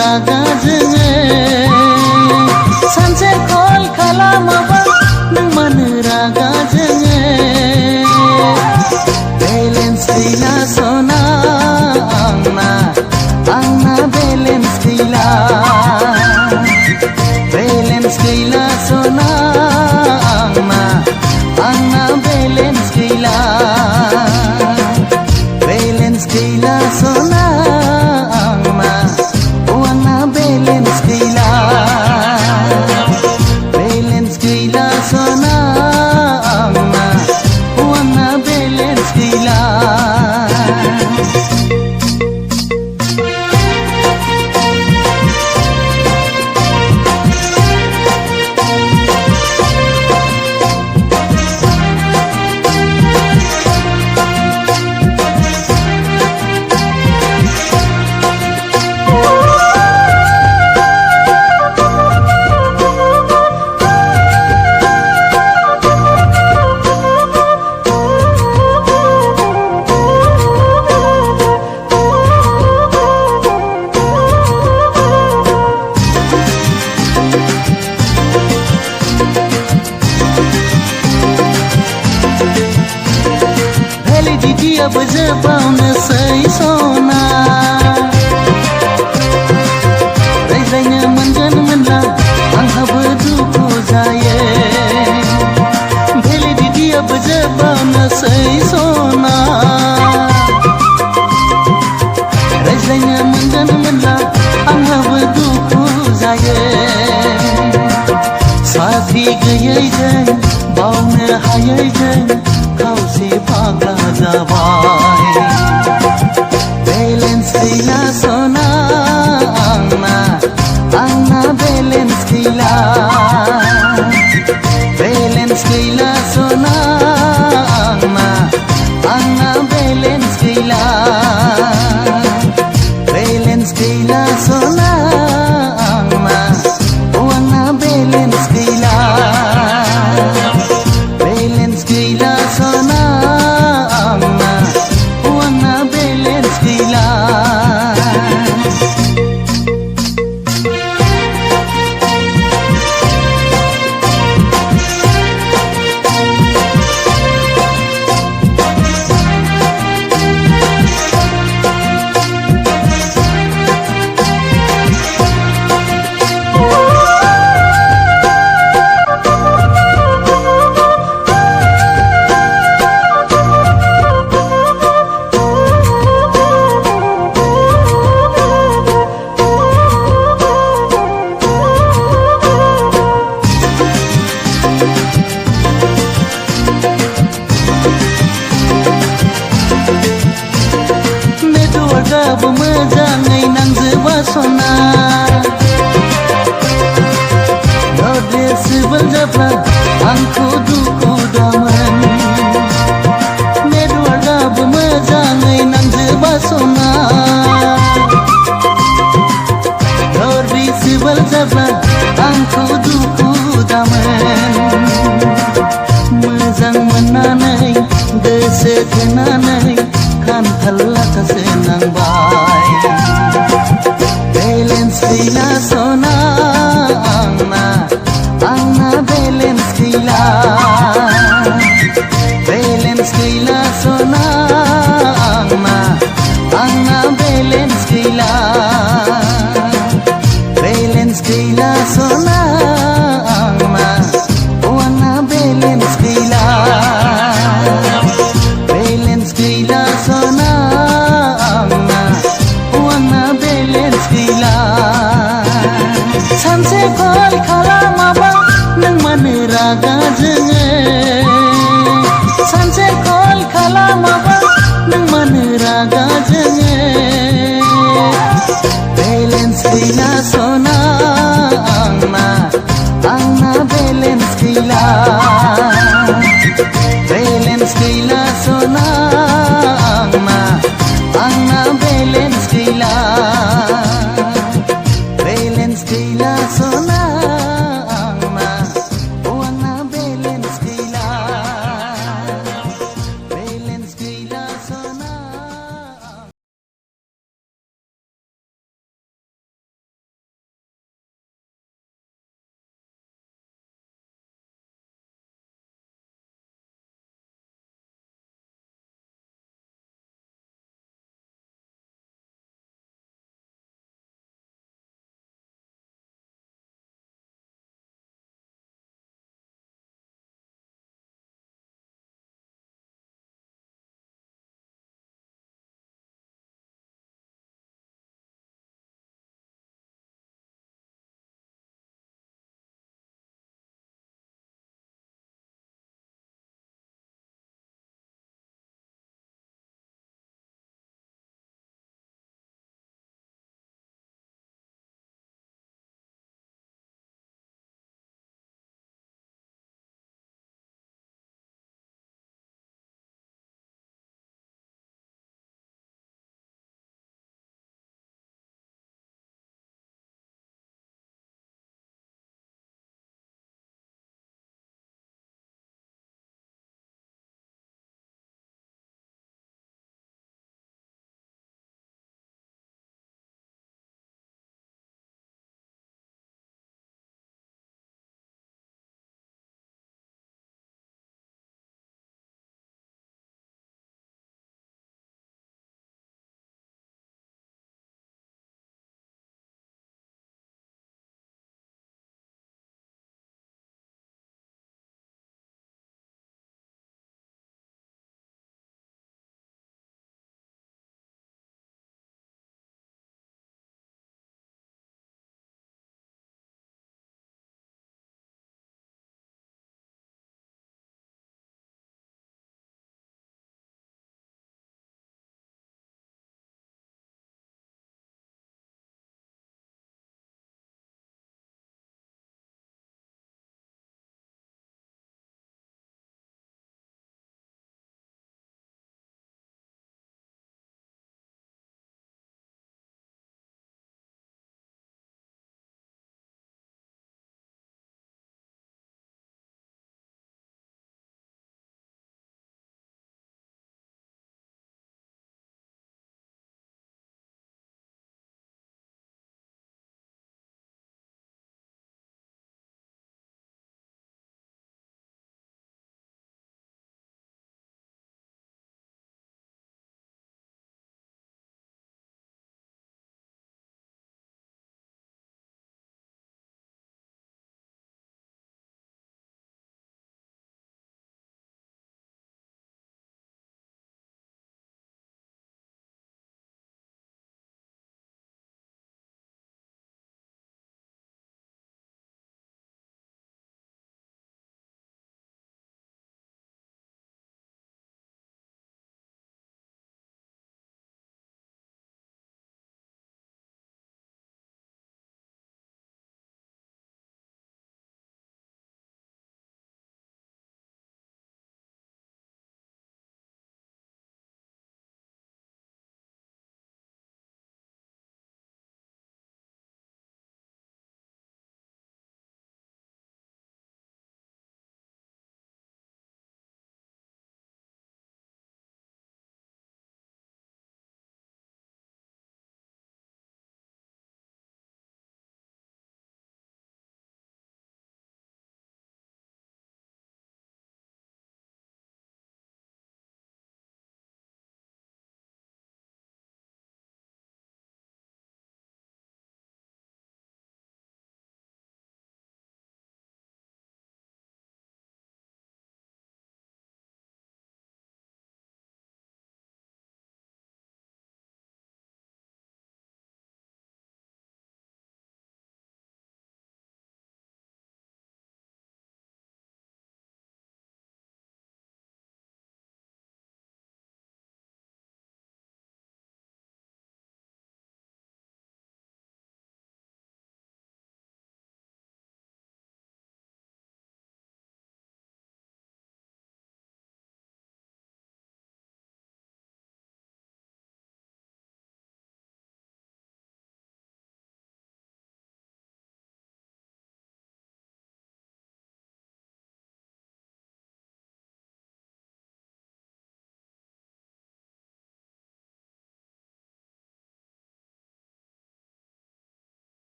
रागा जोङो सानसे कल खालामाबा नों मानो रागा जोङो बेलेन्स गैला सना आंना बेलेन्स गैला सना आंना बेलेन्स गैला सना आंना बेलेन्स गैला सना आंना बेलेन्स गैला। अब जोबावनोसै सना रायज्लायनो मोनगोन मोनला आंहाबो दुखु जायो भेलिडिटियाबो जोबावनोसै सना रायज्लायनो मोनगोन मोनला आंहाबो दुखु जायो साख्रि गैयैजों बावनो हायैजों खावसे फाग्ला जाबाय बेलेन्स गैला सना आंना बेलेन्स गैला सना आंना बेलेन्स गैला सना आंना बेलेन्स गैला सना आंना बेलेन्स गैला। नेटवर्कआबो मोजाङै नांजोबा सना नोदेसिबोल जाब्ला आंखौ दुखु दामोन नेटवर्कआबो मोजाङै नांजोबा सना नोदेसिबोल जाब्ला आंखौ दुखु दामोन मोजां मोननानै गोसो थोनानै खान्थाल लाथासो नांबाय बेलेन्स गैला सना आंना बेलेन्स गैला सना आंना बेलेन्स गैला सना आंना बेलेन्स गैला सना आंना बेलेन्स गैला सानसे कल खालामाबा नों मानो रागा जोङो सानसे कल खालामाबा नों मानो रागा जोङो बेलेन्स गैला सना आंना बेलेन्स गैला सना आंना बेलेन्स गैला सना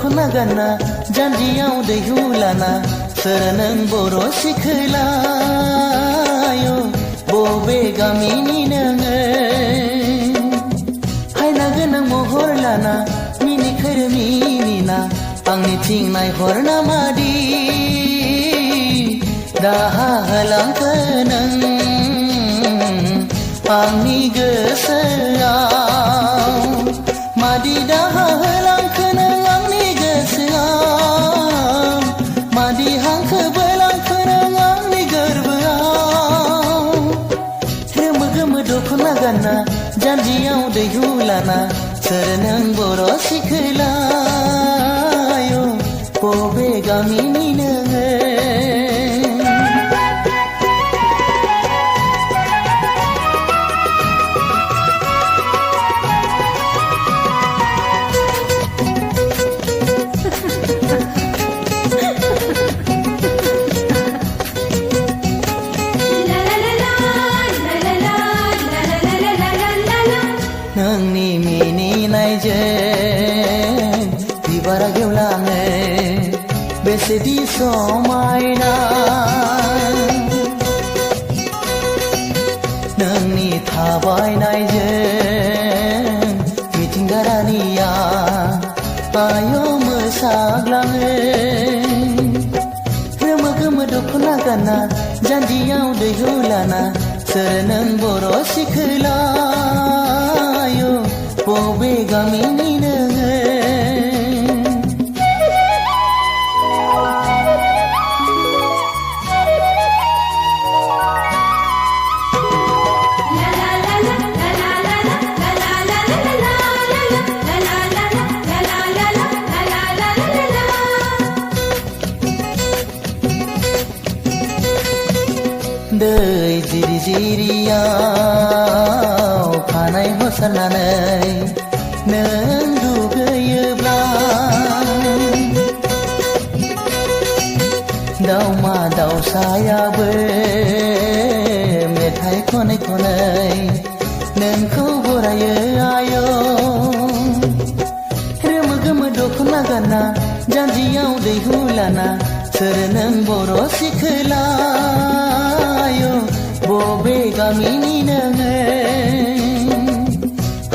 दख'ना गानना जानजियाव दैहु लाना सोर नों बर' सिखोलायो बबे गामिनि नोङो हायना गोनां महर लाना मिनिखोर मिनिना आंनिथिं नायहरना मादि दाहा होलांखो नों आंनि गोसोआव मादि दाहा होलांखो नों आंनि गोसोआव मादि हांखो बोलांखो नों आंनि गोरबोआव रोमो गोमो दख'ना गानना जानजियाव दैहु लाना सोर नों बर' सिखोलायो बबे गामिनि नोङो नोंनि मिनिनायजों बिबारा गेवलाङो बेसेदि समायना नोंनि थाबायनायजों मिथिंगारानिया आय' मोसाग्लाङो रोमो गोमो दख'ना गानना जानजियाव दैहु लाना सोर नों बर' सिखोलायो बबे गामिनि नोङो दै जिरि जिरियाव खानाय हसारनानै नों दुगैयोब्ला दाउमा दाउसायाबो मेथाइ खनै खनै नोंखौ बरायो आय' रोमो गोमो दख'ना गानना जानजियाव दैहु लाना सोर नों बर' सिखोलायो बबे गामिनि नोङो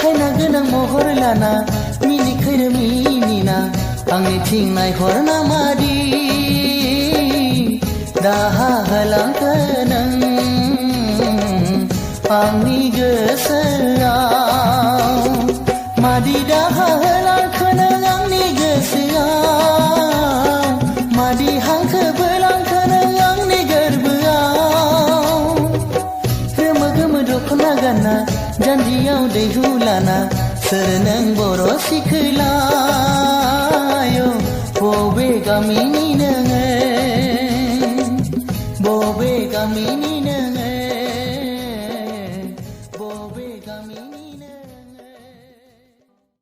हायना गोनां महर लाना मिनिखोर मिनिना आंनिथिं नायहरना मादि दाहा होलांखो नों आंनि गोसोआव मादि दाहा होलांखो नों आंनि गोसोआव मादि हांखो बोलांखो नों आंनि गोरबोआव रोमो गोमो दख'ना गानना जानजियाव दैहु लाना सोर नों बर' सिखोलायो बबे गामिनि नोङो बबे गामिनि